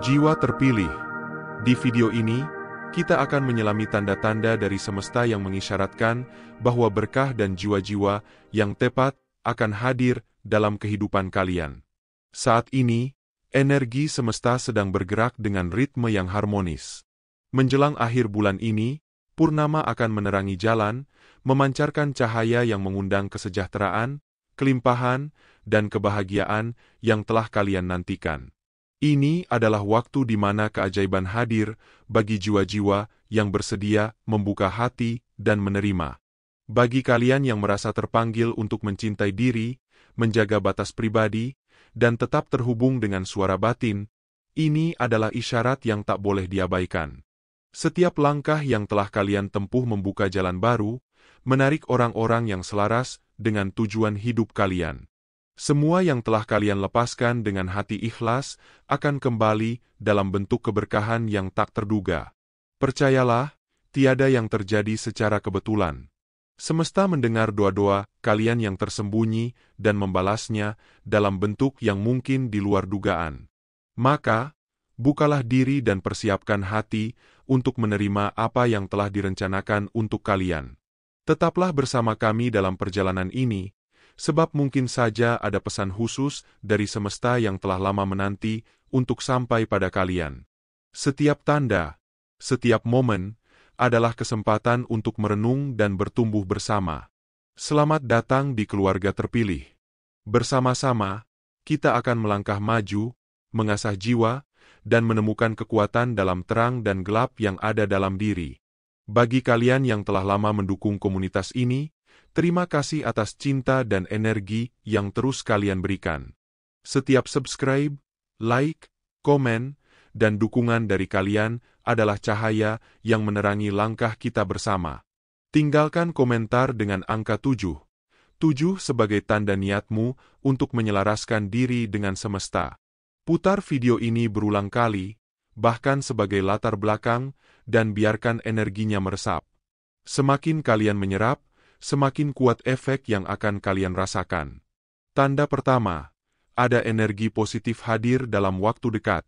Jiwa terpilih. Di video ini, kita akan menyelami tanda-tanda dari semesta yang mengisyaratkan bahwa berkah dan jiwa-jiwa yang tepat akan hadir dalam kehidupan kalian. Saat ini, energi semesta sedang bergerak dengan ritme yang harmonis. Menjelang akhir bulan ini, purnama akan menerangi jalan, memancarkan cahaya yang mengundang kesejahteraan, kelimpahan, dan kebahagiaan yang telah kalian nantikan. Ini adalah waktu di mana keajaiban hadir bagi jiwa-jiwa yang bersedia membuka hati dan menerima. Bagi kalian yang merasa terpanggil untuk mencintai diri, menjaga batas pribadi, dan tetap terhubung dengan suara batin, ini adalah isyarat yang tak boleh diabaikan. Setiap langkah yang telah kalian tempuh membuka jalan baru, menarik orang-orang yang selaras dengan tujuan hidup kalian. Semua yang telah kalian lepaskan dengan hati ikhlas akan kembali dalam bentuk keberkahan yang tak terduga. Percayalah, tiada yang terjadi secara kebetulan. Semesta mendengar doa-doa kalian yang tersembunyi dan membalasnya dalam bentuk yang mungkin di luar dugaan. Maka, bukalah diri dan persiapkan hati untuk menerima apa yang telah direncanakan untuk kalian. Tetaplah bersama kami dalam perjalanan ini, sebab mungkin saja ada pesan khusus dari semesta yang telah lama menanti untuk sampai pada kalian. Setiap tanda, setiap momen, adalah kesempatan untuk merenung dan bertumbuh bersama. Selamat datang di keluarga terpilih. Bersama-sama, kita akan melangkah maju, mengasah jiwa, dan menemukan kekuatan dalam terang dan gelap yang ada dalam diri. Bagi kalian yang telah lama mendukung komunitas ini, terima kasih atas cinta dan energi yang terus kalian berikan. Setiap subscribe, like, komen, dan dukungan dari kalian adalah cahaya yang menerangi langkah kita bersama. Tinggalkan komentar dengan angka 7. 7 sebagai tanda niatmu untuk menyelaraskan diri dengan semesta. Putar video ini berulang kali, bahkan sebagai latar belakang, dan biarkan energinya meresap. Semakin kalian menyerap, semakin kuat efek yang akan kalian rasakan. Tanda pertama, ada energi positif hadir dalam waktu dekat.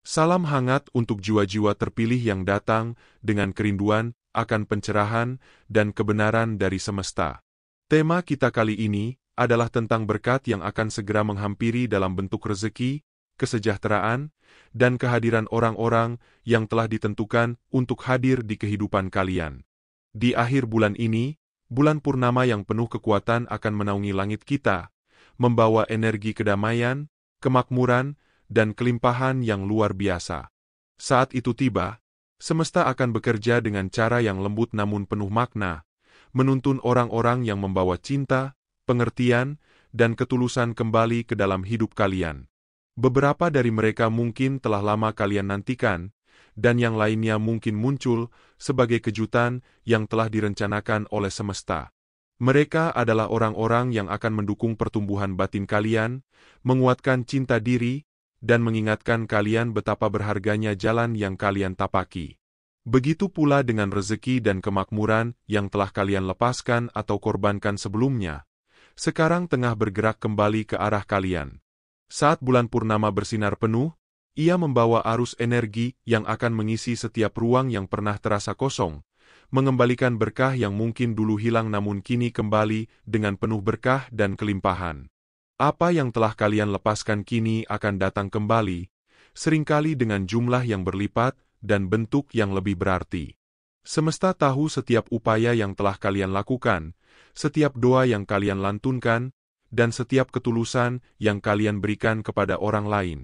Salam hangat untuk jiwa-jiwa terpilih yang datang dengan kerinduan akan pencerahan dan kebenaran dari semesta. Tema kita kali ini adalah tentang berkat yang akan segera menghampiri dalam bentuk rezeki, kesejahteraan, dan kehadiran orang-orang yang telah ditentukan untuk hadir di kehidupan kalian. Di akhir bulan ini, bulan purnama yang penuh kekuatan akan menaungi langit kita, membawa energi kedamaian, kemakmuran, dan kelimpahan yang luar biasa. Saat itu tiba, semesta akan bekerja dengan cara yang lembut namun penuh makna, menuntun orang-orang yang membawa cinta, pengertian, dan ketulusan kembali ke dalam hidup kalian. Beberapa dari mereka mungkin telah lama kalian nantikan, dan yang lainnya mungkin muncul sebagai kejutan yang telah direncanakan oleh semesta. Mereka adalah orang-orang yang akan mendukung pertumbuhan batin kalian, menguatkan cinta diri, dan mengingatkan kalian betapa berharganya jalan yang kalian tapaki. Begitu pula dengan rezeki dan kemakmuran yang telah kalian lepaskan atau korbankan sebelumnya, sekarang tengah bergerak kembali ke arah kalian. Saat bulan purnama bersinar penuh, ia membawa arus energi yang akan mengisi setiap ruang yang pernah terasa kosong, mengembalikan berkah yang mungkin dulu hilang namun kini kembali dengan penuh berkah dan kelimpahan. Apa yang telah kalian lepaskan kini akan datang kembali, seringkali dengan jumlah yang berlipat dan bentuk yang lebih berarti. Semesta tahu setiap upaya yang telah kalian lakukan, setiap doa yang kalian lantunkan, dan setiap ketulusan yang kalian berikan kepada orang lain.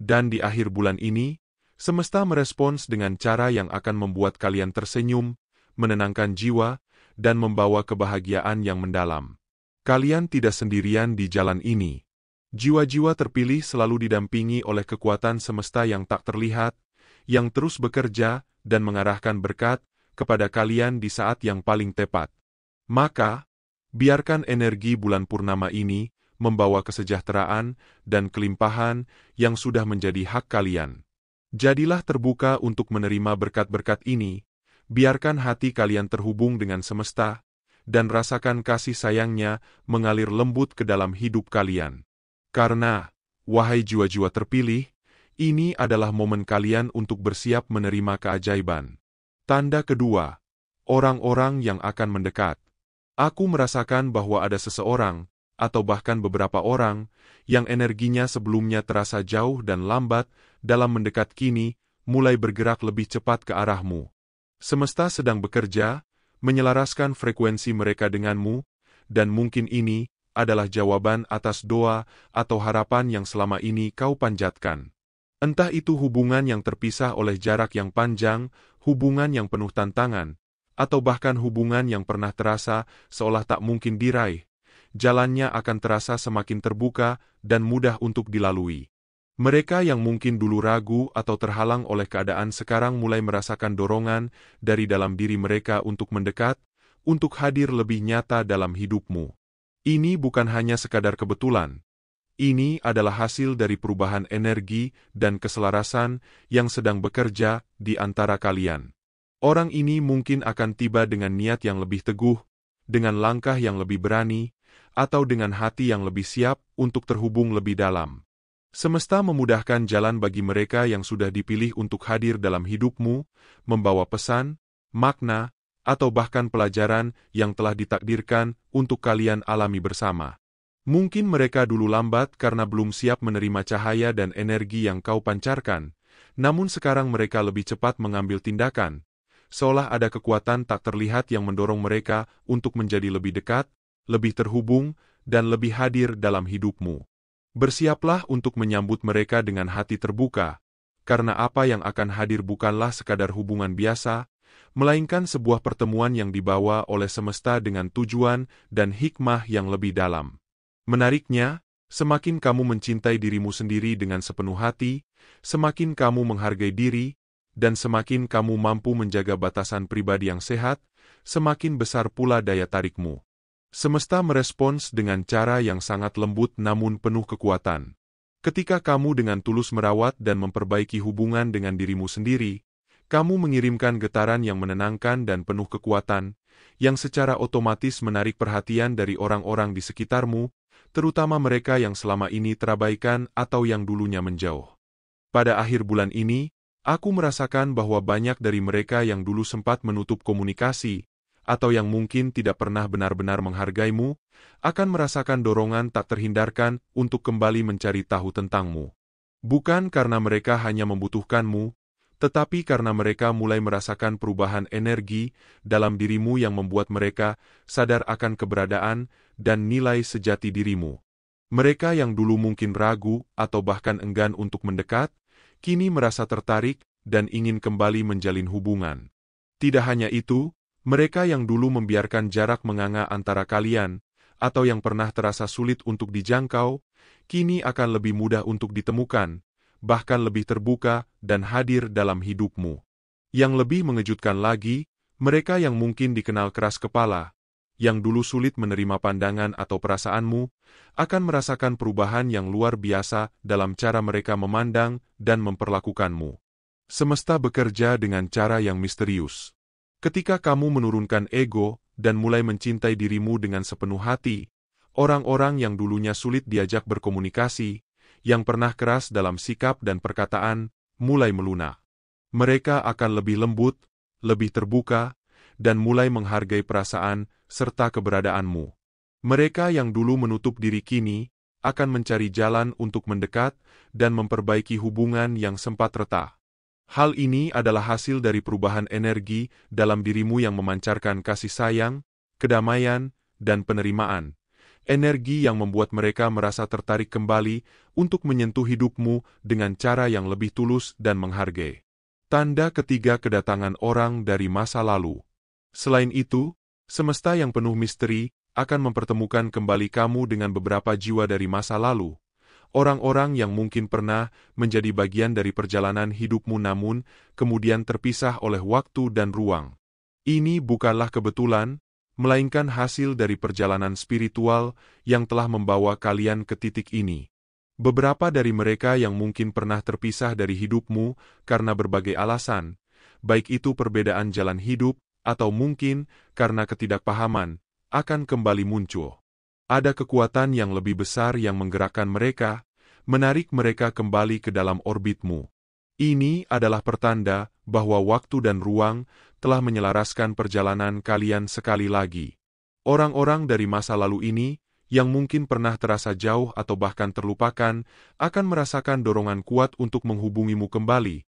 Dan di akhir bulan ini, semesta merespons dengan cara yang akan membuat kalian tersenyum, menenangkan jiwa, dan membawa kebahagiaan yang mendalam. Kalian tidak sendirian di jalan ini. Jiwa-jiwa terpilih selalu didampingi oleh kekuatan semesta yang tak terlihat, yang terus bekerja dan mengarahkan berkat kepada kalian di saat yang paling tepat. Maka, biarkan energi bulan purnama ini membawa kesejahteraan dan kelimpahan yang sudah menjadi hak kalian. Jadilah terbuka untuk menerima berkat-berkat ini, biarkan hati kalian terhubung dengan semesta, dan rasakan kasih sayangnya mengalir lembut ke dalam hidup kalian. Karena, wahai jiwa-jiwa terpilih, Ini adalah momen kalian untuk bersiap menerima keajaiban. Tanda kedua, orang-orang yang akan mendekat. Aku merasakan bahwa ada seseorang, atau bahkan beberapa orang, yang energinya sebelumnya terasa jauh dan lambat dalam mendekat kini, mulai bergerak lebih cepat ke arahmu. Semesta sedang bekerja, menyelaraskan frekuensi mereka denganmu, dan mungkin ini adalah jawaban atas doa atau harapan yang selama ini kau panjatkan. Entah itu hubungan yang terpisah oleh jarak yang panjang, hubungan yang penuh tantangan, atau bahkan hubungan yang pernah terasa seolah tak mungkin diraih, jalannya akan terasa semakin terbuka dan mudah untuk dilalui. Mereka yang mungkin dulu ragu atau terhalang oleh keadaan sekarang mulai merasakan dorongan dari dalam diri mereka untuk mendekat, untuk hadir lebih nyata dalam hidupmu. Ini bukan hanya sekadar kebetulan. Ini adalah hasil dari perubahan energi dan keselarasan yang sedang bekerja di antara kalian. Orang ini mungkin akan tiba dengan niat yang lebih teguh, dengan langkah yang lebih berani, atau dengan hati yang lebih siap untuk terhubung lebih dalam. Semesta memudahkan jalan bagi mereka yang sudah dipilih untuk hadir dalam hidupmu, membawa pesan, makna, atau bahkan pelajaran yang telah ditakdirkan untuk kalian alami bersama. Mungkin mereka dulu lambat karena belum siap menerima cahaya dan energi yang kau pancarkan, namun sekarang mereka lebih cepat mengambil tindakan, seolah ada kekuatan tak terlihat yang mendorong mereka untuk menjadi lebih dekat, lebih terhubung, dan lebih hadir dalam hidupmu. Bersiaplah untuk menyambut mereka dengan hati terbuka, karena apa yang akan hadir bukanlah sekadar hubungan biasa, melainkan sebuah pertemuan yang dibawa oleh semesta dengan tujuan dan hikmah yang lebih dalam. Menariknya, semakin kamu mencintai dirimu sendiri dengan sepenuh hati, semakin kamu menghargai diri, dan semakin kamu mampu menjaga batasan pribadi yang sehat, semakin besar pula daya tarikmu. Semesta merespons dengan cara yang sangat lembut namun penuh kekuatan. Ketika kamu dengan tulus merawat dan memperbaiki hubungan dengan dirimu sendiri, kamu mengirimkan getaran yang menenangkan dan penuh kekuatan, yang secara otomatis menarik perhatian dari orang-orang di sekitarmu, terutama mereka yang selama ini terabaikan atau yang dulunya menjauh. Pada akhir bulan ini, aku merasakan bahwa banyak dari mereka yang dulu sempat menutup komunikasi, atau yang mungkin tidak pernah benar-benar menghargaimu, akan merasakan dorongan tak terhindarkan untuk kembali mencari tahu tentangmu. Bukan karena mereka hanya membutuhkanmu, tetapi karena mereka mulai merasakan perubahan energi dalam dirimu yang membuat mereka sadar akan keberadaan dan nilai sejati dirimu. Mereka yang dulu mungkin ragu atau bahkan enggan untuk mendekat, kini merasa tertarik dan ingin kembali menjalin hubungan. Tidak hanya itu, mereka yang dulu membiarkan jarak menganga antara kalian, atau yang pernah terasa sulit untuk dijangkau, kini akan lebih mudah untuk ditemukan, bahkan lebih terbuka dan hadir dalam hidupmu. Yang lebih mengejutkan lagi, mereka yang mungkin dikenal keras kepala, yang dulu sulit menerima pandangan atau perasaanmu, akan merasakan perubahan yang luar biasa dalam cara mereka memandang dan memperlakukanmu. Semesta bekerja dengan cara yang misterius. Ketika kamu menurunkan ego dan mulai mencintai dirimu dengan sepenuh hati, orang-orang yang dulunya sulit diajak berkomunikasi, yang pernah keras dalam sikap dan perkataan, mulai melunak. Mereka akan lebih lembut, lebih terbuka, dan mulai menghargai perasaan serta keberadaanmu. Mereka yang dulu menutup diri kini, akan mencari jalan untuk mendekat dan memperbaiki hubungan yang sempat retak. Hal ini adalah hasil dari perubahan energi dalam dirimu yang memancarkan kasih sayang, kedamaian, dan penerimaan. Energi yang membuat mereka merasa tertarik kembali untuk menyentuh hidupmu dengan cara yang lebih tulus dan menghargai. Tanda ketiga kedatangan orang dari masa lalu. Selain itu, semesta yang penuh misteri akan mempertemukan kembali kamu dengan beberapa jiwa dari masa lalu. Orang-orang yang mungkin pernah menjadi bagian dari perjalanan hidupmu namun kemudian terpisah oleh waktu dan ruang. Ini bukanlah kebetulan, melainkan hasil dari perjalanan spiritual yang telah membawa kalian ke titik ini. Beberapa dari mereka yang mungkin pernah terpisah dari hidupmu karena berbagai alasan, baik itu perbedaan jalan hidup, atau mungkin karena ketidakpahaman, akan kembali muncul. Ada kekuatan yang lebih besar yang menggerakkan mereka, menarik mereka kembali ke dalam orbitmu. Ini adalah pertanda bahwa waktu dan ruang telah menyelaraskan perjalanan kalian sekali lagi. Orang-orang dari masa lalu ini, yang mungkin pernah terasa jauh atau bahkan terlupakan, akan merasakan dorongan kuat untuk menghubungimu kembali,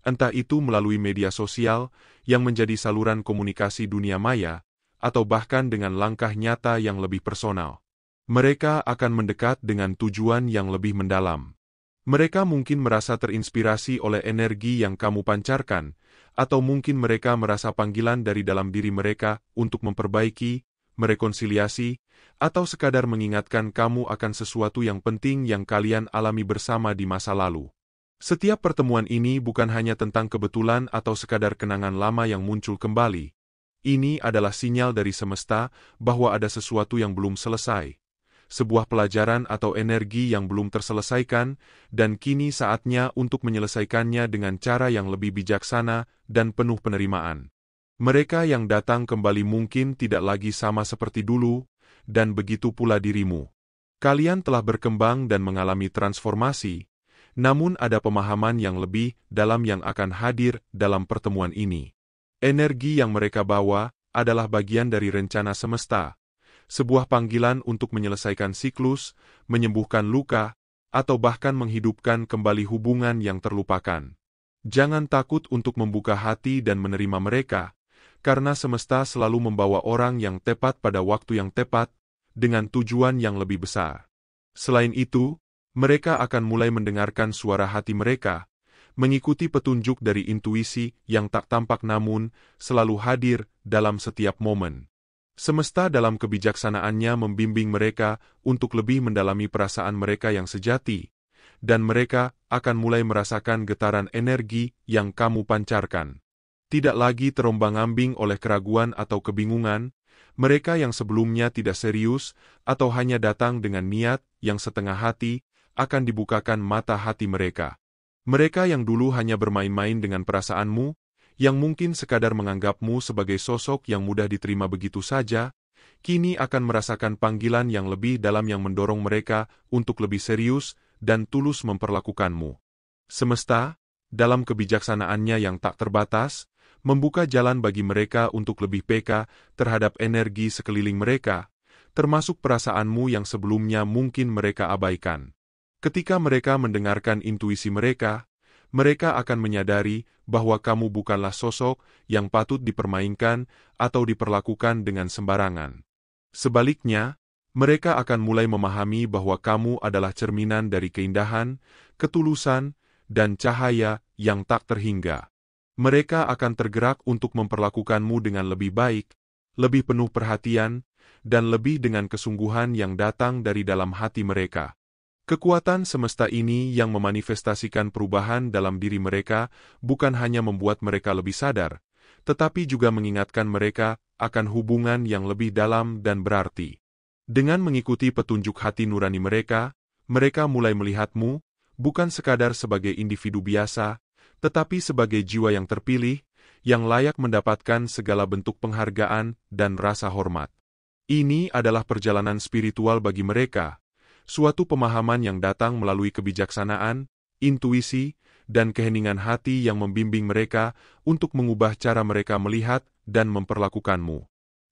entah itu melalui media sosial yang menjadi saluran komunikasi dunia maya, atau bahkan dengan langkah nyata yang lebih personal. Mereka akan mendekat dengan tujuan yang lebih mendalam. Mereka mungkin merasa terinspirasi oleh energi yang kamu pancarkan, atau mungkin mereka merasa panggilan dari dalam diri mereka untuk memperbaiki, merekonsiliasi, atau sekadar mengingatkan kamu akan sesuatu yang penting yang kalian alami bersama di masa lalu. Setiap pertemuan ini bukan hanya tentang kebetulan atau sekadar kenangan lama yang muncul kembali. Ini adalah sinyal dari semesta bahwa ada sesuatu yang belum selesai. Sebuah pelajaran atau energi yang belum terselesaikan, dan kini saatnya untuk menyelesaikannya dengan cara yang lebih bijaksana dan penuh penerimaan. Mereka yang datang kembali mungkin tidak lagi sama seperti dulu, dan begitu pula dirimu. Kalian telah berkembang dan mengalami transformasi, namun ada pemahaman yang lebih dalam yang akan hadir dalam pertemuan ini. Energi yang mereka bawa adalah bagian dari rencana semesta. Sebuah panggilan untuk menyelesaikan siklus, menyembuhkan luka, atau bahkan menghidupkan kembali hubungan yang terlupakan. Jangan takut untuk membuka hati dan menerima mereka, karena semesta selalu membawa orang yang tepat pada waktu yang tepat, dengan tujuan yang lebih besar. Selain itu, mereka akan mulai mendengarkan suara hati mereka, mengikuti petunjuk dari intuisi yang tak tampak namun selalu hadir dalam setiap momen. Semesta dalam kebijaksanaannya membimbing mereka untuk lebih mendalami perasaan mereka yang sejati, dan mereka akan mulai merasakan getaran energi yang kamu pancarkan. Tidak lagi terombang-ambing oleh keraguan atau kebingungan, mereka yang sebelumnya tidak serius atau hanya datang dengan niat yang setengah hati, akan dibukakan mata hati mereka. Mereka yang dulu hanya bermain-main dengan perasaanmu, yang mungkin sekadar menganggapmu sebagai sosok yang mudah diterima begitu saja, kini akan merasakan panggilan yang lebih dalam yang mendorong mereka untuk lebih serius dan tulus memperlakukanmu. Semesta, dalam kebijaksanaannya yang tak terbatas, membuka jalan bagi mereka untuk lebih peka terhadap energi sekeliling mereka, termasuk perasaanmu yang sebelumnya mungkin mereka abaikan. Ketika mereka mendengarkan intuisi mereka akan menyadari bahwa kamu bukanlah sosok yang patut dipermainkan atau diperlakukan dengan sembarangan. Sebaliknya, mereka akan mulai memahami bahwa kamu adalah cerminan dari keindahan, ketulusan, dan cahaya yang tak terhingga. Mereka akan tergerak untuk memperlakukanmu dengan lebih baik, lebih penuh perhatian, dan lebih dengan kesungguhan yang datang dari dalam hati mereka. Kekuatan semesta ini yang memanifestasikan perubahan dalam diri mereka bukan hanya membuat mereka lebih sadar, tetapi juga mengingatkan mereka akan hubungan yang lebih dalam dan berarti. Dengan mengikuti petunjuk hati nurani mereka mulai melihatmu bukan sekadar sebagai individu biasa, tetapi sebagai jiwa yang terpilih, yang layak mendapatkan segala bentuk penghargaan dan rasa hormat. Ini adalah perjalanan spiritual bagi mereka, suatu pemahaman yang datang melalui kebijaksanaan, intuisi, dan keheningan hati yang membimbing mereka untuk mengubah cara mereka melihat dan memperlakukanmu.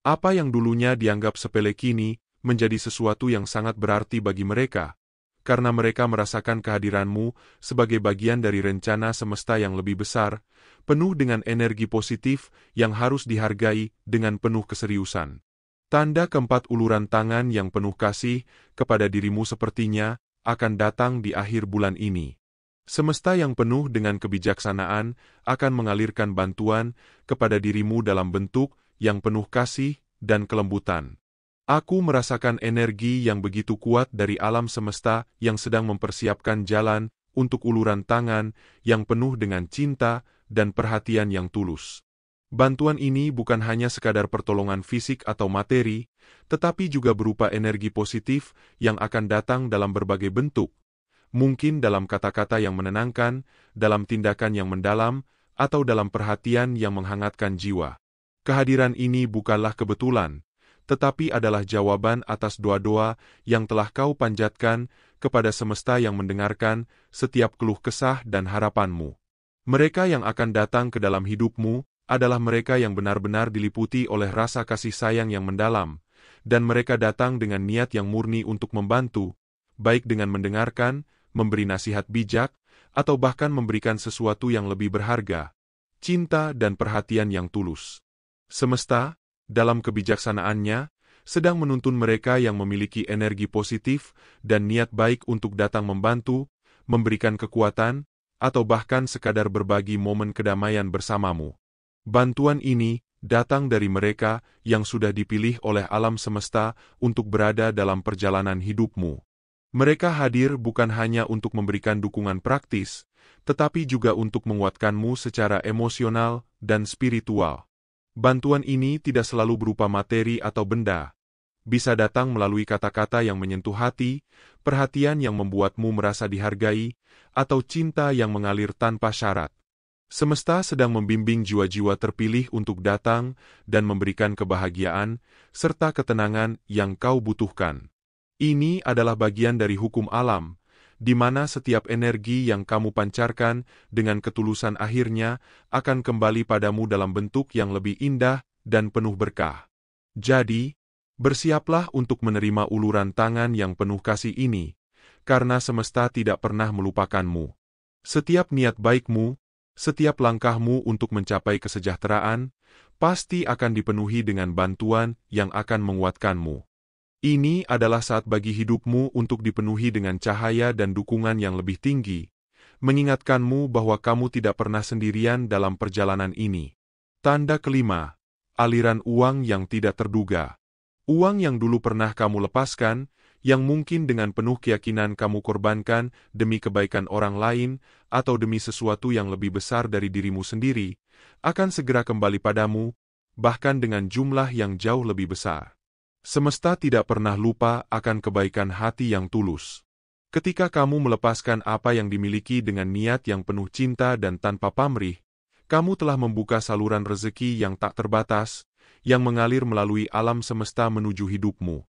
Apa yang dulunya dianggap sepele kini menjadi sesuatu yang sangat berarti bagi mereka, karena mereka merasakan kehadiranmu sebagai bagian dari rencana semesta yang lebih besar, penuh dengan energi positif yang harus dihargai dengan penuh keseriusan. Tanda keempat, uluran tangan yang penuh kasih kepada dirimu sepertinya akan datang di akhir bulan ini. Semesta yang penuh dengan kebijaksanaan akan mengalirkan bantuan kepada dirimu dalam bentuk yang penuh kasih dan kelembutan. Aku merasakan energi yang begitu kuat dari alam semesta yang sedang mempersiapkan jalan untuk uluran tangan yang penuh dengan cinta dan perhatian yang tulus. Bantuan ini bukan hanya sekadar pertolongan fisik atau materi, tetapi juga berupa energi positif yang akan datang dalam berbagai bentuk, mungkin dalam kata-kata yang menenangkan, dalam tindakan yang mendalam, atau dalam perhatian yang menghangatkan jiwa. Kehadiran ini bukanlah kebetulan, tetapi adalah jawaban atas doa-doa yang telah kau panjatkan kepada semesta yang mendengarkan setiap keluh kesah dan harapanmu. Mereka yang akan datang ke dalam hidupmu adalah mereka yang benar-benar diliputi oleh rasa kasih sayang yang mendalam, dan mereka datang dengan niat yang murni untuk membantu, baik dengan mendengarkan, memberi nasihat bijak, atau bahkan memberikan sesuatu yang lebih berharga, cinta dan perhatian yang tulus. Semesta, dalam kebijaksanaannya, sedang menuntun mereka yang memiliki energi positif dan niat baik untuk datang membantu, memberikan kekuatan, atau bahkan sekadar berbagi momen kedamaian bersamamu. Bantuan ini datang dari mereka yang sudah dipilih oleh alam semesta untuk berada dalam perjalanan hidupmu. Mereka hadir bukan hanya untuk memberikan dukungan praktis, tetapi juga untuk menguatkanmu secara emosional dan spiritual. Bantuan ini tidak selalu berupa materi atau benda. Bisa datang melalui kata-kata yang menyentuh hati, perhatian yang membuatmu merasa dihargai, atau cinta yang mengalir tanpa syarat. Semesta sedang membimbing jiwa-jiwa terpilih untuk datang dan memberikan kebahagiaan serta ketenangan yang kau butuhkan. Ini adalah bagian dari hukum alam, di mana setiap energi yang kamu pancarkan dengan ketulusan akhirnya akan kembali padamu dalam bentuk yang lebih indah dan penuh berkah. Jadi, bersiaplah untuk menerima uluran tangan yang penuh kasih ini, karena semesta tidak pernah melupakanmu. Setiap niat baikmu, setiap langkahmu untuk mencapai kesejahteraan, pasti akan dipenuhi dengan bantuan yang akan menguatkanmu. Ini adalah saat bagi hidupmu untuk dipenuhi dengan cahaya dan dukungan yang lebih tinggi, mengingatkanmu bahwa kamu tidak pernah sendirian dalam perjalanan ini. Tanda kelima, aliran uang yang tidak terduga. Uang yang dulu pernah kamu lepaskan, yang mungkin dengan penuh keyakinan kamu korbankan demi kebaikan orang lain atau demi sesuatu yang lebih besar dari dirimu sendiri, akan segera kembali padamu, bahkan dengan jumlah yang jauh lebih besar. Semesta tidak pernah lupa akan kebaikan hati yang tulus. Ketika kamu melepaskan apa yang dimiliki dengan niat yang penuh cinta dan tanpa pamrih, kamu telah membuka saluran rezeki yang tak terbatas, yang mengalir melalui alam semesta menuju hidupmu.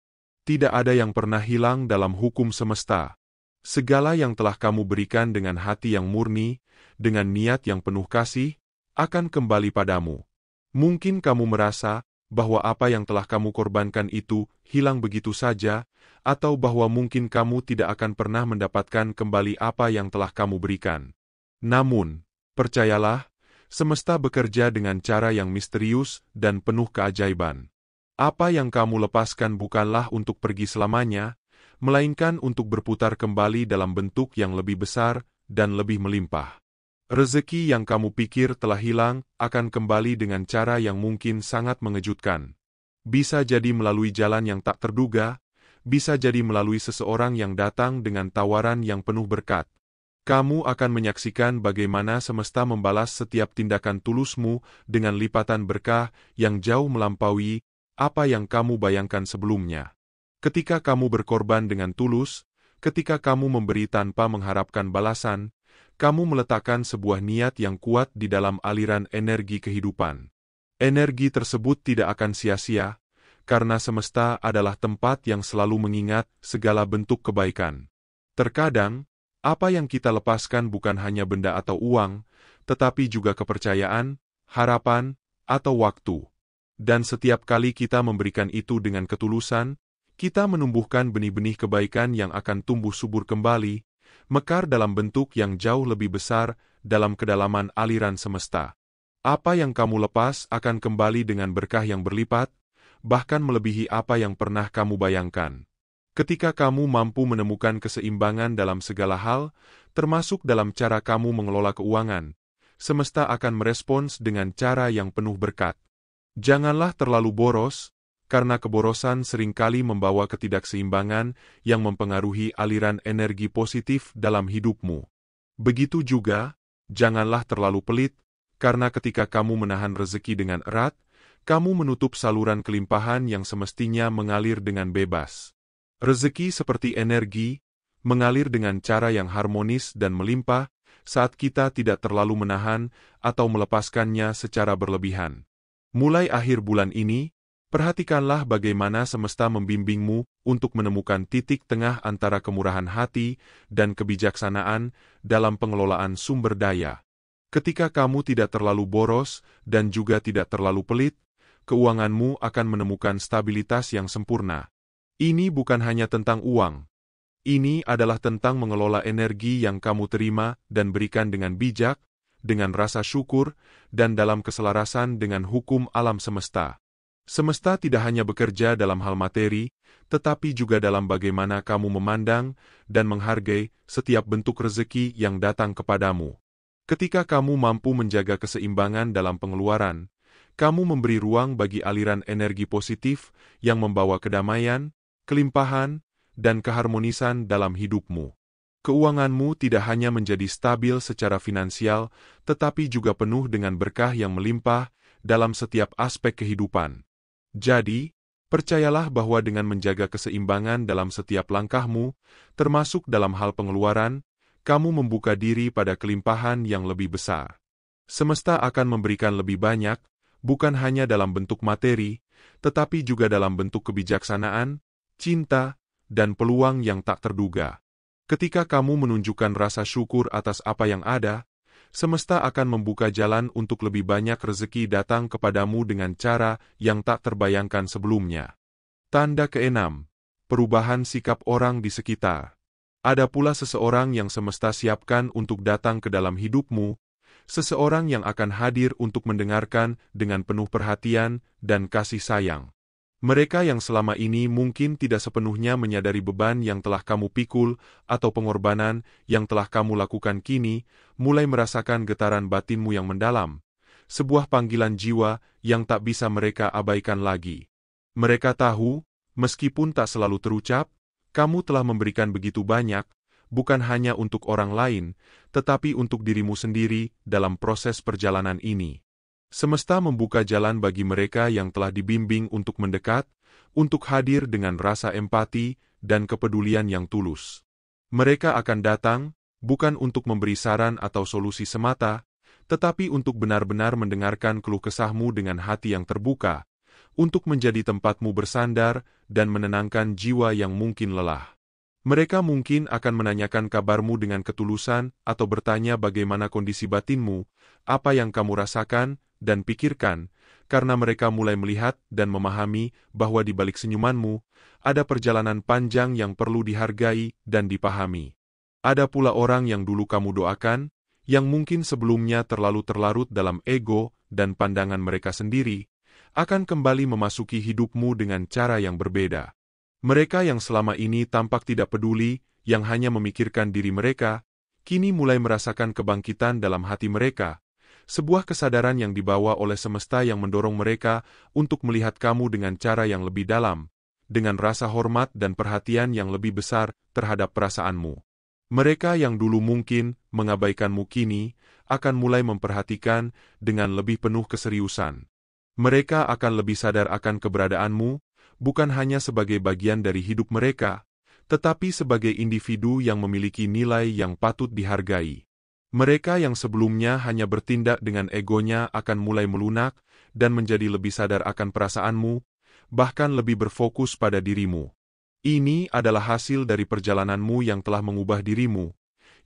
Tidak ada yang pernah hilang dalam hukum semesta. Segala yang telah kamu berikan dengan hati yang murni, dengan niat yang penuh kasih, akan kembali padamu. Mungkin kamu merasa bahwa apa yang telah kamu korbankan itu hilang begitu saja, atau bahwa mungkin kamu tidak akan pernah mendapatkan kembali apa yang telah kamu berikan. Namun, percayalah, semesta bekerja dengan cara yang misterius dan penuh keajaiban. Apa yang kamu lepaskan bukanlah untuk pergi selamanya, melainkan untuk berputar kembali dalam bentuk yang lebih besar dan lebih melimpah. Rezeki yang kamu pikir telah hilang akan kembali dengan cara yang mungkin sangat mengejutkan. Bisa jadi melalui jalan yang tak terduga, bisa jadi melalui seseorang yang datang dengan tawaran yang penuh berkat. Kamu akan menyaksikan bagaimana semesta membalas setiap tindakan tulusmu dengan lipatan berkah yang jauh melampaui apa yang kamu bayangkan sebelumnya. Ketika kamu berkorban dengan tulus, ketika kamu memberi tanpa mengharapkan balasan, kamu meletakkan sebuah niat yang kuat di dalam aliran energi kehidupan. Energi tersebut tidak akan sia-sia, karena semesta adalah tempat yang selalu mengingat segala bentuk kebaikan. Terkadang, apa yang kita lepaskan bukan hanya benda atau uang, tetapi juga kepercayaan, harapan, atau waktu. Dan setiap kali kita memberikan itu dengan ketulusan, kita menumbuhkan benih-benih kebaikan yang akan tumbuh subur kembali, mekar dalam bentuk yang jauh lebih besar dalam kedalaman aliran semesta. Apa yang kamu lepas akan kembali dengan berkah yang berlipat, bahkan melebihi apa yang pernah kamu bayangkan. Ketika kamu mampu menemukan keseimbangan dalam segala hal, termasuk dalam cara kamu mengelola keuangan, semesta akan merespons dengan cara yang penuh berkat. Janganlah terlalu boros, karena keborosan seringkali membawa ketidakseimbangan yang mempengaruhi aliran energi positif dalam hidupmu. Begitu juga, janganlah terlalu pelit, karena ketika kamu menahan rezeki dengan erat, kamu menutup saluran kelimpahan yang semestinya mengalir dengan bebas. Rezeki seperti energi, mengalir dengan cara yang harmonis dan melimpah saat kita tidak terlalu menahan atau melepaskannya secara berlebihan. Mulai akhir bulan ini, Perhatikanlah bagaimana semesta membimbingmu untuk menemukan titik tengah antara kemurahan hati dan kebijaksanaan dalam pengelolaan sumber daya. Ketika kamu tidak terlalu boros dan juga tidak terlalu pelit, keuanganmu akan menemukan stabilitas yang sempurna. Ini bukan hanya tentang uang. Ini adalah tentang mengelola energi yang kamu terima dan berikan dengan bijak, dengan rasa syukur, dan dalam keselarasan dengan hukum alam semesta. Semesta tidak hanya bekerja dalam hal materi, tetapi juga dalam bagaimana kamu memandang dan menghargai setiap bentuk rezeki yang datang kepadamu. Ketika kamu mampu menjaga keseimbangan dalam pengeluaran, kamu memberi ruang bagi aliran energi positif yang membawa kedamaian, kelimpahan, dan keharmonisan dalam hidupmu. Keuanganmu tidak hanya menjadi stabil secara finansial, tetapi juga penuh dengan berkah yang melimpah dalam setiap aspek kehidupan. Jadi, percayalah bahwa dengan menjaga keseimbangan dalam setiap langkahmu, termasuk dalam hal pengeluaran, kamu membuka diri pada kelimpahan yang lebih besar. Semesta akan memberikan lebih banyak, bukan hanya dalam bentuk materi, tetapi juga dalam bentuk kebijaksanaan, cinta, dan peluang yang tak terduga. Ketika kamu menunjukkan rasa syukur atas apa yang ada, semesta akan membuka jalan untuk lebih banyak rezeki datang kepadamu dengan cara yang tak terbayangkan sebelumnya. Tanda keenam, perubahan sikap orang di sekitar. Ada pula seseorang yang semesta siapkan untuk datang ke dalam hidupmu, seseorang yang akan hadir untuk mendengarkan dengan penuh perhatian dan kasih sayang. Mereka yang selama ini mungkin tidak sepenuhnya menyadari beban yang telah kamu pikul atau pengorbanan yang telah kamu lakukan kini, mulai merasakan getaran batinmu yang mendalam, sebuah panggilan jiwa yang tak bisa mereka abaikan lagi. Mereka tahu, meskipun tak selalu terucap, kamu telah memberikan begitu banyak, bukan hanya untuk orang lain, tetapi untuk dirimu sendiri dalam proses perjalanan ini. Semesta membuka jalan bagi mereka yang telah dibimbing untuk mendekat, untuk hadir dengan rasa empati dan kepedulian yang tulus. Mereka akan datang, bukan untuk memberi saran atau solusi semata, tetapi untuk benar-benar mendengarkan keluh kesahmu dengan hati yang terbuka, untuk menjadi tempatmu bersandar dan menenangkan jiwa yang mungkin lelah. Mereka mungkin akan menanyakan kabarmu dengan ketulusan atau bertanya bagaimana kondisi batinmu, apa yang kamu rasakan dan pikirkan, karena mereka mulai melihat dan memahami bahwa di balik senyumanmu, ada perjalanan panjang yang perlu dihargai dan dipahami. Ada pula orang yang dulu kamu doakan, yang mungkin sebelumnya terlalu terlarut dalam ego dan pandangan mereka sendiri, akan kembali memasuki hidupmu dengan cara yang berbeda. Mereka yang selama ini tampak tidak peduli, yang hanya memikirkan diri mereka, kini mulai merasakan kebangkitan dalam hati mereka, sebuah kesadaran yang dibawa oleh semesta yang mendorong mereka untuk melihat kamu dengan cara yang lebih dalam, dengan rasa hormat dan perhatian yang lebih besar terhadap perasaanmu. Mereka yang dulu mungkin mengabaikanmu kini, akan mulai memperhatikan dengan lebih penuh keseriusan. Mereka akan lebih sadar akan keberadaanmu, bukan hanya sebagai bagian dari hidup mereka, tetapi sebagai individu yang memiliki nilai yang patut dihargai. Mereka yang sebelumnya hanya bertindak dengan egonya akan mulai melunak dan menjadi lebih sadar akan perasaanmu, bahkan lebih berfokus pada dirimu. Ini adalah hasil dari perjalananmu yang telah mengubah dirimu,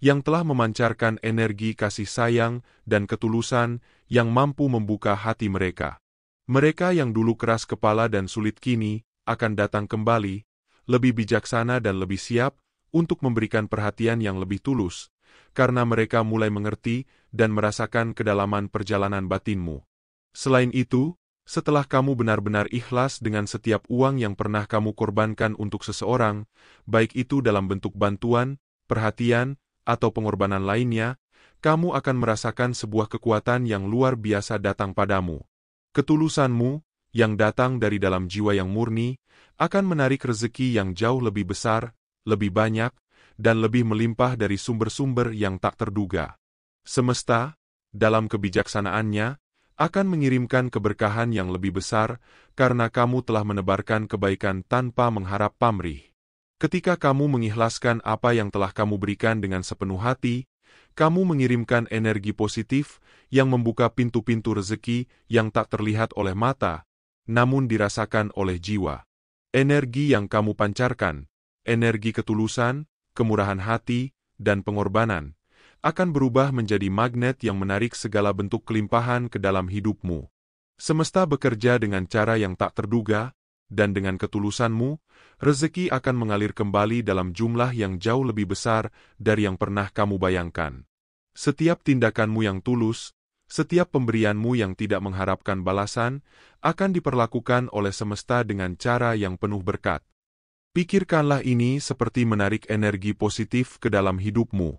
yang telah memancarkan energi kasih sayang dan ketulusan yang mampu membuka hati mereka. Mereka yang dulu keras kepala dan sulit kini, akan datang kembali, lebih bijaksana dan lebih siap, untuk memberikan perhatian yang lebih tulus, karena mereka mulai mengerti dan merasakan kedalaman perjalanan batinmu. Selain itu, setelah kamu benar-benar ikhlas dengan setiap uang yang pernah kamu korbankan untuk seseorang, baik itu dalam bentuk bantuan, perhatian, atau pengorbanan lainnya, kamu akan merasakan sebuah kekuatan yang luar biasa datang padamu. Ketulusanmu, yang datang dari dalam jiwa yang murni, akan menarik rezeki yang jauh lebih besar, lebih banyak, dan lebih melimpah dari sumber-sumber yang tak terduga. Semesta, dalam kebijaksanaannya, akan mengirimkan keberkahan yang lebih besar, karena kamu telah menebarkan kebaikan tanpa mengharap pamrih. Ketika kamu mengikhlaskan apa yang telah kamu berikan dengan sepenuh hati, kamu mengirimkan energi positif yang membuka pintu-pintu rezeki yang tak terlihat oleh mata, namun dirasakan oleh jiwa. Energi yang kamu pancarkan, energi ketulusan, kemurahan hati, dan pengorbanan, akan berubah menjadi magnet yang menarik segala bentuk kelimpahan ke dalam hidupmu. Semesta bekerja dengan cara yang tak terduga, dan dengan ketulusanmu, rezeki akan mengalir kembali dalam jumlah yang jauh lebih besar dari yang pernah kamu bayangkan. Setiap tindakanmu yang tulus, setiap pemberianmu yang tidak mengharapkan balasan, akan diperlakukan oleh semesta dengan cara yang penuh berkat. Pikirkanlah ini seperti menarik energi positif ke dalam hidupmu.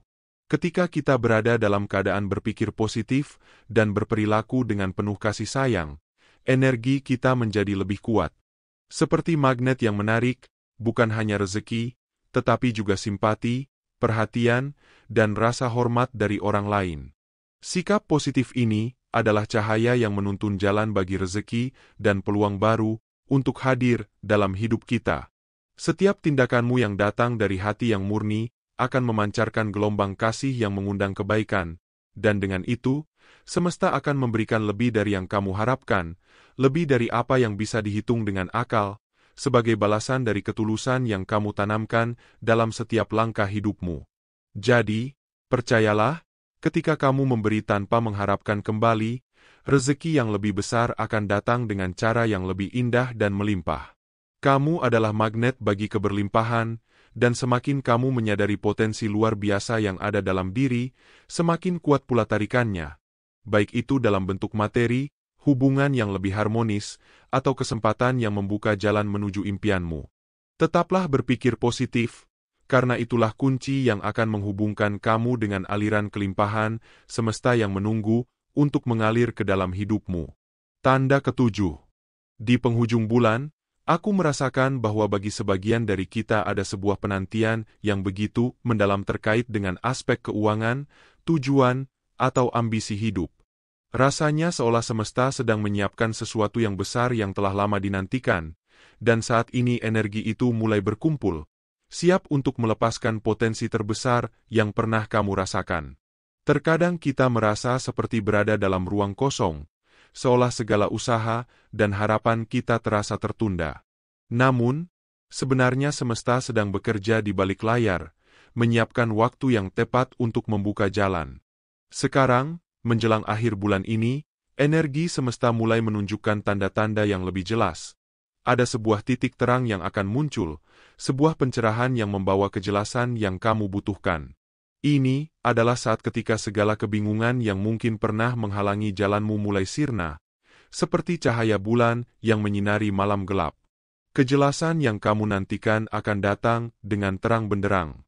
Ketika kita berada dalam keadaan berpikir positif dan berperilaku dengan penuh kasih sayang, energi kita menjadi lebih kuat. Seperti magnet yang menarik, bukan hanya rezeki, tetapi juga simpati, perhatian, dan rasa hormat dari orang lain. Sikap positif ini adalah cahaya yang menuntun jalan bagi rezeki dan peluang baru untuk hadir dalam hidup kita. Setiap tindakanmu yang datang dari hati yang murni akan memancarkan gelombang kasih yang mengundang kebaikan, dan dengan itu, semesta akan memberikan lebih dari yang kamu harapkan, lebih dari apa yang bisa dihitung dengan akal, sebagai balasan dari ketulusan yang kamu tanamkan dalam setiap langkah hidupmu. Jadi, percayalah, ketika kamu memberi tanpa mengharapkan kembali, rezeki yang lebih besar akan datang dengan cara yang lebih indah dan melimpah. Kamu adalah magnet bagi keberlimpahan, dan semakin kamu menyadari potensi luar biasa yang ada dalam diri, semakin kuat pula tarikannya. Baik itu dalam bentuk materi, hubungan yang lebih harmonis, atau kesempatan yang membuka jalan menuju impianmu. Tetaplah berpikir positif, karena itulah kunci yang akan menghubungkan kamu dengan aliran kelimpahan semesta yang menunggu untuk mengalir ke dalam hidupmu. Tanda ketujuh. Di penghujung bulan, aku merasakan bahwa bagi sebagian dari kita ada sebuah penantian yang begitu mendalam terkait dengan aspek keuangan, tujuan, atau ambisi hidup. Rasanya seolah semesta sedang menyiapkan sesuatu yang besar yang telah lama dinantikan, dan saat ini energi itu mulai berkumpul, siap untuk melepaskan potensi terbesar yang pernah kamu rasakan. Terkadang kita merasa seperti berada dalam ruang kosong, seolah segala usaha dan harapan kita terasa tertunda. Namun, sebenarnya semesta sedang bekerja di balik layar, menyiapkan waktu yang tepat untuk membuka jalan. Sekarang, menjelang akhir bulan ini, energi semesta mulai menunjukkan tanda-tanda yang lebih jelas. Ada sebuah titik terang yang akan muncul, sebuah pencerahan yang membawa kejelasan yang kamu butuhkan. Ini adalah saat ketika segala kebingungan yang mungkin pernah menghalangi jalanmu mulai sirna, seperti cahaya bulan yang menyinari malam gelap. Kejelasan yang kamu nantikan akan datang dengan terang benderang.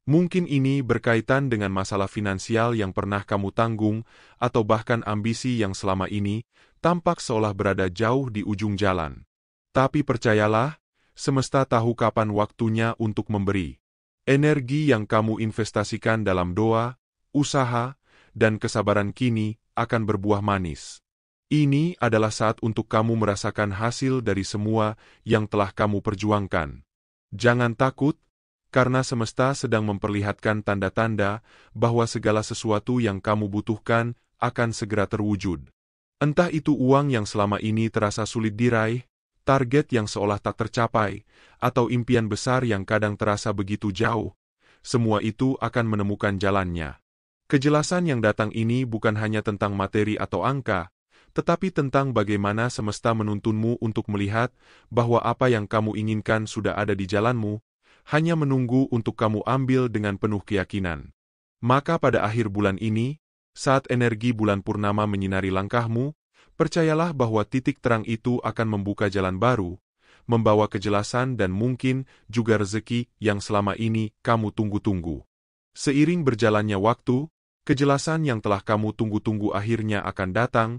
Mungkin ini berkaitan dengan masalah finansial yang pernah kamu tanggung, atau bahkan ambisi yang selama ini tampak seolah berada jauh di ujung jalan. Tapi percayalah, semesta tahu kapan waktunya untuk memberi. Energi yang kamu investasikan dalam doa, usaha, dan kesabaran kini akan berbuah manis. Ini adalah saat untuk kamu merasakan hasil dari semua yang telah kamu perjuangkan. Jangan takut, karena semesta sedang memperlihatkan tanda-tanda bahwa segala sesuatu yang kamu butuhkan akan segera terwujud. Entah itu uang yang selama ini terasa sulit diraih, target yang seolah tak tercapai, atau impian besar yang kadang terasa begitu jauh, semua itu akan menemukan jalannya. Kejelasan yang datang ini bukan hanya tentang materi atau angka, tetapi tentang bagaimana semesta menuntunmu untuk melihat bahwa apa yang kamu inginkan sudah ada di jalanmu, hanya menunggu untuk kamu ambil dengan penuh keyakinan. Maka pada akhir bulan ini, saat energi bulan purnama menyinari langkahmu, percayalah bahwa titik terang itu akan membuka jalan baru, membawa kejelasan dan mungkin juga rezeki yang selama ini kamu tunggu-tunggu. Seiring berjalannya waktu, kejelasan yang telah kamu tunggu-tunggu akhirnya akan datang,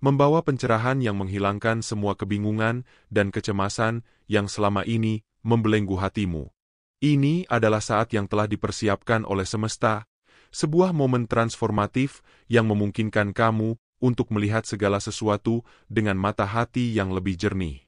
membawa pencerahan yang menghilangkan semua kebingungan dan kecemasan yang selama ini membelenggu hatimu. Ini adalah saat yang telah dipersiapkan oleh semesta, sebuah momen transformatif yang memungkinkan kamu untuk melihat segala sesuatu dengan mata hati yang lebih jernih.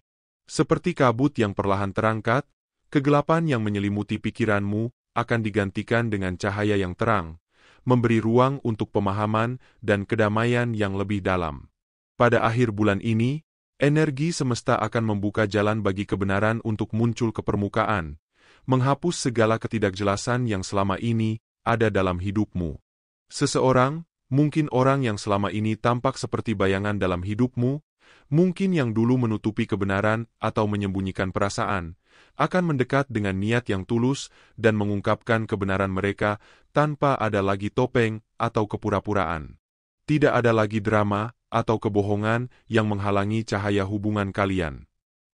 Seperti kabut yang perlahan terangkat, kegelapan yang menyelimuti pikiranmu akan digantikan dengan cahaya yang terang, memberi ruang untuk pemahaman dan kedamaian yang lebih dalam. Pada akhir bulan ini, Energi semesta akan membuka jalan bagi kebenaran untuk muncul ke permukaan, menghapus segala ketidakjelasan yang selama ini ada dalam hidupmu. Seseorang, mungkin orang yang selama ini tampak seperti bayangan dalam hidupmu, mungkin yang dulu menutupi kebenaran atau menyembunyikan perasaan, akan mendekat dengan niat yang tulus dan mengungkapkan kebenaran mereka tanpa ada lagi topeng atau kepura-puraan. Tidak ada lagi drama atau kebohongan yang menghalangi cahaya hubungan kalian.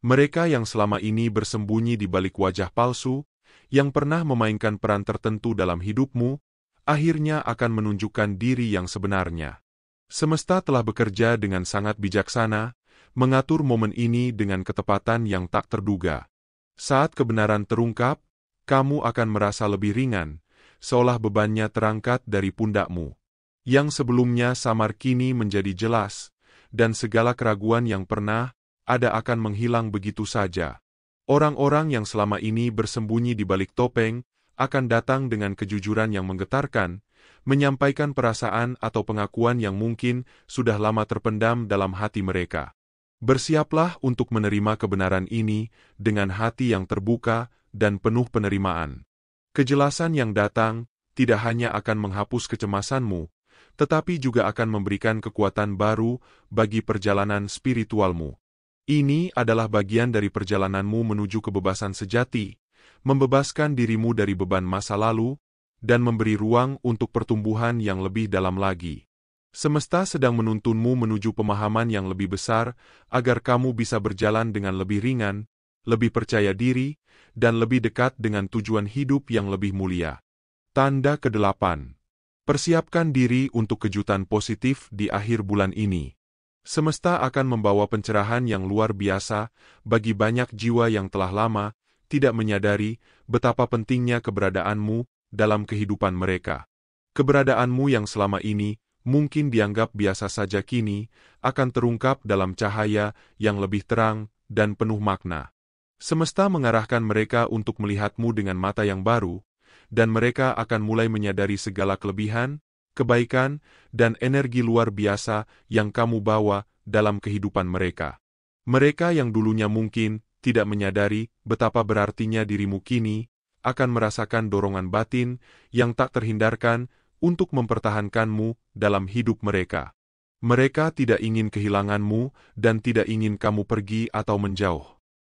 Mereka yang selama ini bersembunyi di balik wajah palsu, yang pernah memainkan peran tertentu dalam hidupmu, akhirnya akan menunjukkan diri yang sebenarnya. Semesta telah bekerja dengan sangat bijaksana, mengatur momen ini dengan ketepatan yang tak terduga. Saat kebenaran terungkap, kamu akan merasa lebih ringan, seolah bebannya terangkat dari pundakmu. Yang sebelumnya samar kini menjadi jelas, dan segala keraguan yang pernah ada akan menghilang begitu saja. Orang-orang yang selama ini bersembunyi di balik topeng akan datang dengan kejujuran yang menggetarkan, menyampaikan perasaan atau pengakuan yang mungkin sudah lama terpendam dalam hati mereka. Bersiaplah untuk menerima kebenaran ini dengan hati yang terbuka dan penuh penerimaan. Kejelasan yang datang tidak hanya akan menghapus kecemasanmu, tetapi juga akan memberikan kekuatan baru bagi perjalanan spiritualmu. Ini adalah bagian dari perjalananmu menuju kebebasan sejati, membebaskan dirimu dari beban masa lalu, dan memberi ruang untuk pertumbuhan yang lebih dalam lagi. Semesta sedang menuntunmu menuju pemahaman yang lebih besar, agar kamu bisa berjalan dengan lebih ringan, lebih percaya diri, dan lebih dekat dengan tujuan hidup yang lebih mulia. Tanda ke-8. Persiapkan diri untuk kejutan positif di akhir bulan ini. Semesta akan membawa pencerahan yang luar biasa bagi banyak jiwa yang telah lama tidak menyadari betapa pentingnya keberadaanmu dalam kehidupan mereka. Keberadaanmu yang selama ini mungkin dianggap biasa saja kini akan terungkap dalam cahaya yang lebih terang dan penuh makna. Semesta mengarahkan mereka untuk melihatmu dengan mata yang baru, dan mereka akan mulai menyadari segala kelebihan, kebaikan, dan energi luar biasa yang kamu bawa dalam kehidupan mereka. Mereka yang dulunya mungkin tidak menyadari betapa berartinya dirimu kini, akan merasakan dorongan batin yang tak terhindarkan untuk mempertahankanmu dalam hidup mereka. Mereka tidak ingin kehilanganmu dan tidak ingin kamu pergi atau menjauh.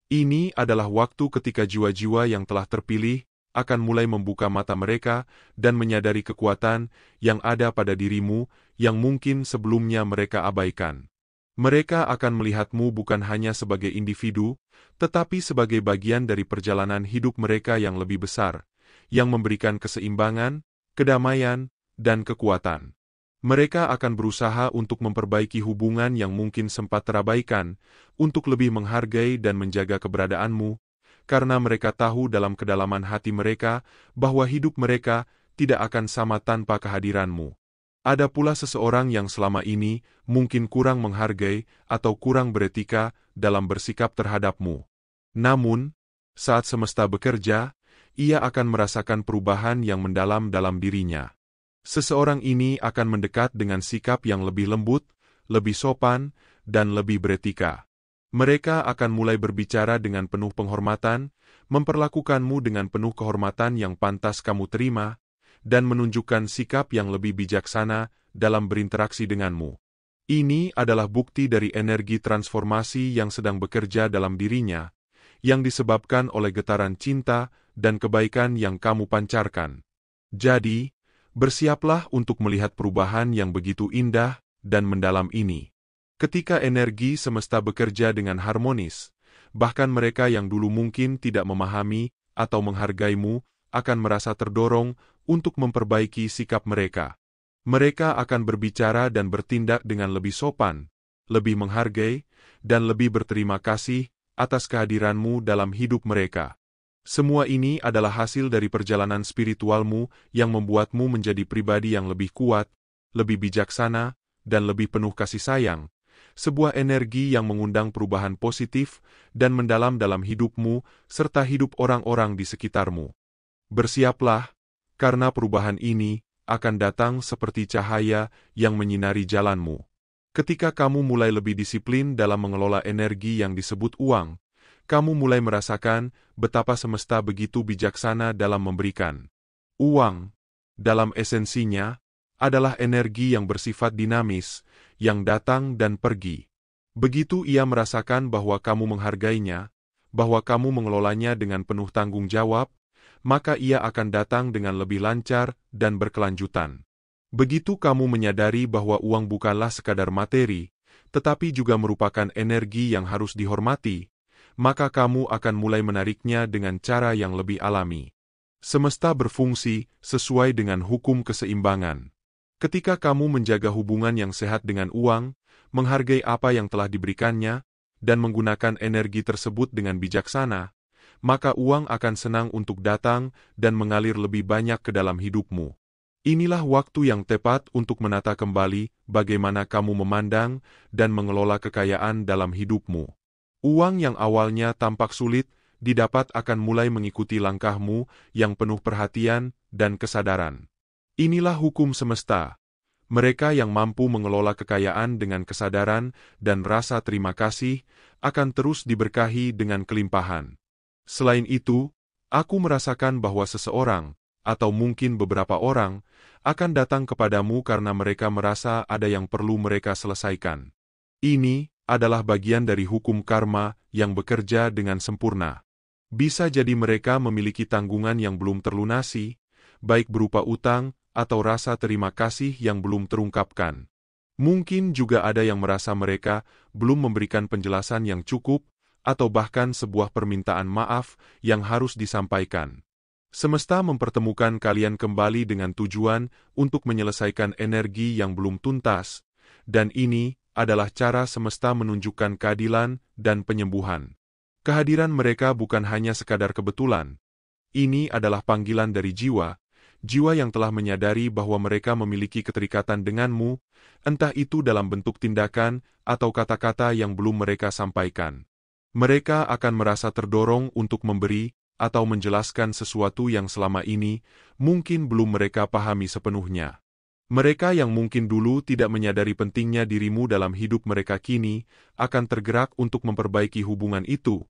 Ini adalah waktu ketika jiwa-jiwa yang telah terpilih akan mulai membuka mata mereka dan menyadari kekuatan yang ada pada dirimu yang mungkin sebelumnya mereka abaikan. Mereka akan melihatmu bukan hanya sebagai individu, tetapi sebagai bagian dari perjalanan hidup mereka yang lebih besar, yang memberikan keseimbangan, kedamaian, dan kekuatan. Mereka akan berusaha untuk memperbaiki hubungan yang mungkin sempat terabaikan, untuk lebih menghargai dan menjaga keberadaanmu, karena mereka tahu dalam kedalaman hati mereka bahwa hidup mereka tidak akan sama tanpa kehadiranmu. Ada pula seseorang yang selama ini mungkin kurang menghargai atau kurang beretika dalam bersikap terhadapmu. Namun, saat semesta bekerja, ia akan merasakan perubahan yang mendalam dalam dirinya. Seseorang ini akan mendekat dengan sikap yang lebih lembut, lebih sopan, dan lebih beretika. Mereka akan mulai berbicara dengan penuh penghormatan, memperlakukanmu dengan penuh kehormatan yang pantas kamu terima, dan menunjukkan sikap yang lebih bijaksana dalam berinteraksi denganmu. Ini adalah bukti dari energi transformasi yang sedang bekerja dalam dirinya, yang disebabkan oleh getaran cinta dan kebaikan yang kamu pancarkan. Jadi, bersiaplah untuk melihat perubahan yang begitu indah dan mendalam ini. Ketika energi semesta bekerja dengan harmonis, bahkan mereka yang dulu mungkin tidak memahami atau menghargaimu akan merasa terdorong untuk memperbaiki sikap mereka. Mereka akan berbicara dan bertindak dengan lebih sopan, lebih menghargai, dan lebih berterima kasih atas kehadiranmu dalam hidup mereka. Semua ini adalah hasil dari perjalanan spiritualmu yang membuatmu menjadi pribadi yang lebih kuat, lebih bijaksana, dan lebih penuh kasih sayang. Sebuah energi yang mengundang perubahan positif dan mendalam dalam hidupmu serta hidup orang-orang di sekitarmu. Bersiaplah, karena perubahan ini akan datang seperti cahaya yang menyinari jalanmu. Ketika kamu mulai lebih disiplin dalam mengelola energi yang disebut uang, kamu mulai merasakan betapa semesta begitu bijaksana dalam memberikan. Uang, dalam esensinya, adalah energi yang bersifat dinamis, yang datang dan pergi. Begitu ia merasakan bahwa kamu menghargainya, bahwa kamu mengelolanya dengan penuh tanggung jawab, maka ia akan datang dengan lebih lancar dan berkelanjutan. Begitu kamu menyadari bahwa uang bukanlah sekadar materi, tetapi juga merupakan energi yang harus dihormati, maka kamu akan mulai menariknya dengan cara yang lebih alami. Semesta berfungsi sesuai dengan hukum keseimbangan. Ketika kamu menjaga hubungan yang sehat dengan uang, menghargai apa yang telah diberikannya, dan menggunakan energi tersebut dengan bijaksana, maka uang akan senang untuk datang dan mengalir lebih banyak ke dalam hidupmu. Inilah waktu yang tepat untuk menata kembali bagaimana kamu memandang dan mengelola kekayaan dalam hidupmu. Uang yang awalnya tampak sulit, didapat akan mulai mengikuti langkahmu yang penuh perhatian dan kesadaran. Inilah hukum semesta. Mereka yang mampu mengelola kekayaan dengan kesadaran dan rasa terima kasih akan terus diberkahi dengan kelimpahan. Selain itu, aku merasakan bahwa seseorang, atau mungkin beberapa orang, akan datang kepadamu karena mereka merasa ada yang perlu mereka selesaikan. Ini adalah bagian dari hukum karma yang bekerja dengan sempurna. Bisa jadi mereka memiliki tanggungan yang belum terlunasi, baik berupa utang atau rasa terima kasih yang belum terungkapkan. Mungkin juga ada yang merasa mereka belum memberikan penjelasan yang cukup, atau bahkan sebuah permintaan maaf yang harus disampaikan. Semesta mempertemukan kalian kembali dengan tujuan untuk menyelesaikan energi yang belum tuntas, dan ini adalah cara semesta menunjukkan keadilan dan penyembuhan. Kehadiran mereka bukan hanya sekadar kebetulan. Ini adalah panggilan dari jiwa, jiwa yang telah menyadari bahwa mereka memiliki keterikatan denganmu, entah itu dalam bentuk tindakan atau kata-kata yang belum mereka sampaikan. Mereka akan merasa terdorong untuk memberi, atau menjelaskan sesuatu yang selama ini mungkin belum mereka pahami sepenuhnya. Mereka yang mungkin dulu tidak menyadari pentingnya dirimu dalam hidup mereka kini akan tergerak untuk memperbaiki hubungan itu,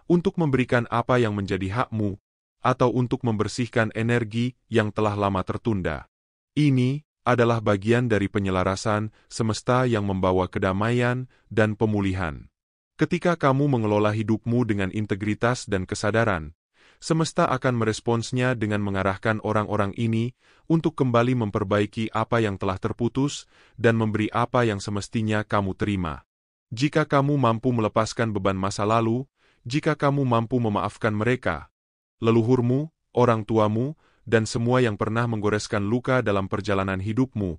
untuk memberikan apa yang menjadi hakmu, atau untuk membersihkan energi yang telah lama tertunda. Ini adalah bagian dari penyelarasan semesta yang membawa kedamaian dan pemulihan. Ketika kamu mengelola hidupmu dengan integritas dan kesadaran, semesta akan meresponsnya dengan mengarahkan orang-orang ini untuk kembali memperbaiki apa yang telah terputus dan memberi apa yang semestinya kamu terima. Jika kamu mampu melepaskan beban masa lalu, jika kamu mampu memaafkan mereka, leluhurmu, orang tuamu, dan semua yang pernah menggoreskan luka dalam perjalanan hidupmu,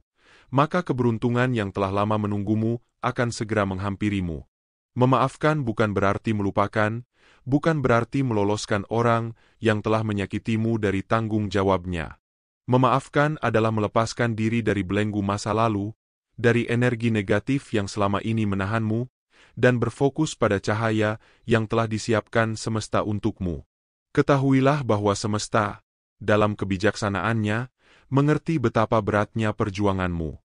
maka keberuntungan yang telah lama menunggumu akan segera menghampirimu. Memaafkan bukan berarti melupakan, bukan berarti meloloskan orang yang telah menyakitimu dari tanggung jawabnya. Memaafkan adalah melepaskan diri dari belenggu masa lalu, dari energi negatif yang selama ini menahanmu, dan berfokus pada cahaya yang telah disiapkan semesta untukmu. Ketahuilah bahwa semesta, dalam kebijaksanaannya, mengerti betapa beratnya perjuanganmu.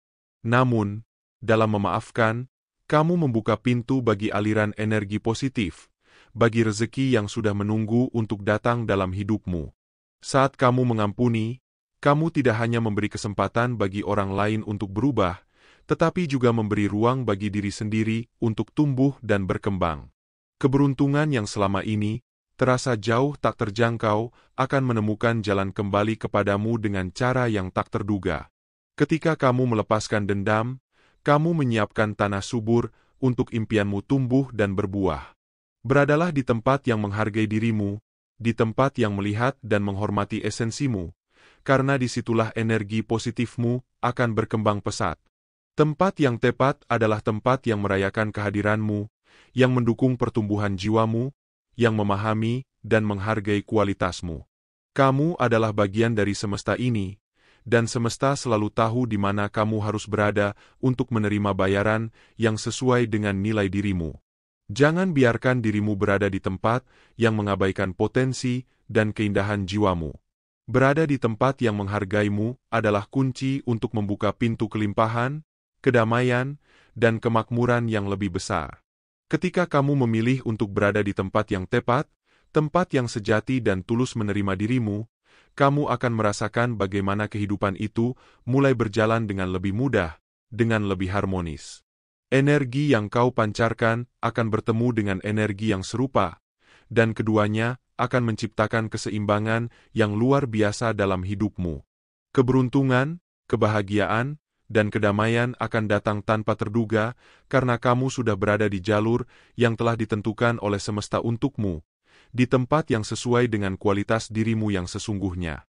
Namun, dalam memaafkan, kamu membuka pintu bagi aliran energi positif, bagi rezeki yang sudah menunggu untuk datang dalam hidupmu. Saat kamu mengampuni, kamu tidak hanya memberi kesempatan bagi orang lain untuk berubah, tetapi juga memberi ruang bagi diri sendiri untuk tumbuh dan berkembang. Keberuntungan yang selama ini terasa jauh tak terjangkau akan menemukan jalan kembali kepadamu dengan cara yang tak terduga. Ketika kamu melepaskan dendam, kamu menyiapkan tanah subur untuk impianmu tumbuh dan berbuah. Beradalah di tempat yang menghargai dirimu, di tempat yang melihat dan menghormati esensimu, karena disitulah energi positifmu akan berkembang pesat. Tempat yang tepat adalah tempat yang merayakan kehadiranmu, yang mendukung pertumbuhan jiwamu, yang memahami dan menghargai kualitasmu. Kamu adalah bagian dari semesta ini, dan semesta selalu tahu di mana kamu harus berada untuk menerima bayaran yang sesuai dengan nilai dirimu. Jangan biarkan dirimu berada di tempat yang mengabaikan potensi dan keindahan jiwamu. Berada di tempat yang menghargaimu adalah kunci untuk membuka pintu kelimpahan, kedamaian, dan kemakmuran yang lebih besar. Ketika kamu memilih untuk berada di tempat yang tepat, tempat yang sejati dan tulus menerima dirimu, kamu akan merasakan bagaimana kehidupan itu mulai berjalan dengan lebih mudah, dengan lebih harmonis. Energi yang kau pancarkan akan bertemu dengan energi yang serupa, dan keduanya akan menciptakan keseimbangan yang luar biasa dalam hidupmu. Keberuntungan, kebahagiaan, dan kedamaian akan datang tanpa terduga karena kamu sudah berada di jalur yang telah ditentukan oleh semesta untukmu, di tempat yang sesuai dengan kualitas dirimu yang sesungguhnya.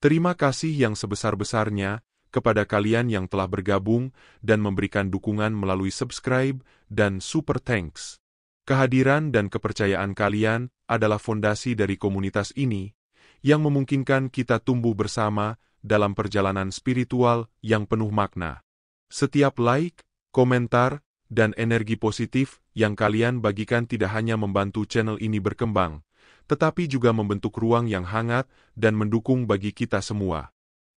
Terima kasih yang sebesar-besarnya kepada kalian yang telah bergabung dan memberikan dukungan melalui subscribe dan super thanks. Kehadiran dan kepercayaan kalian adalah fondasi dari komunitas ini, yang memungkinkan kita tumbuh bersama dalam perjalanan spiritual yang penuh makna. Setiap like, komentar, dan energi positif yang kalian bagikan tidak hanya membantu channel ini berkembang, tetapi juga membentuk ruang yang hangat dan mendukung bagi kita semua.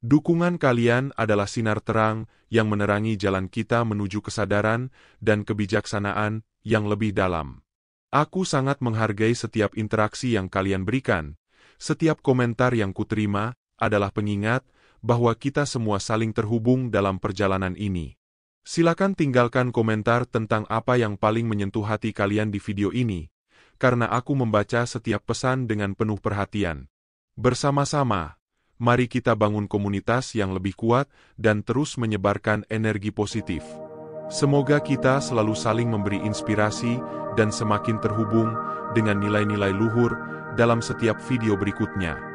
Dukungan kalian adalah sinar terang yang menerangi jalan kita menuju kesadaran dan kebijaksanaan yang lebih dalam. Aku sangat menghargai setiap interaksi yang kalian berikan. Setiap komentar yang kuterima adalah pengingat bahwa kita semua saling terhubung dalam perjalanan ini. Silakan tinggalkan komentar tentang apa yang paling menyentuh hati kalian di video ini, karena aku membaca setiap pesan dengan penuh perhatian. Bersama-sama, mari kita bangun komunitas yang lebih kuat dan terus menyebarkan energi positif. Semoga kita selalu saling memberi inspirasi dan semakin terhubung dengan nilai-nilai luhur dalam setiap video berikutnya.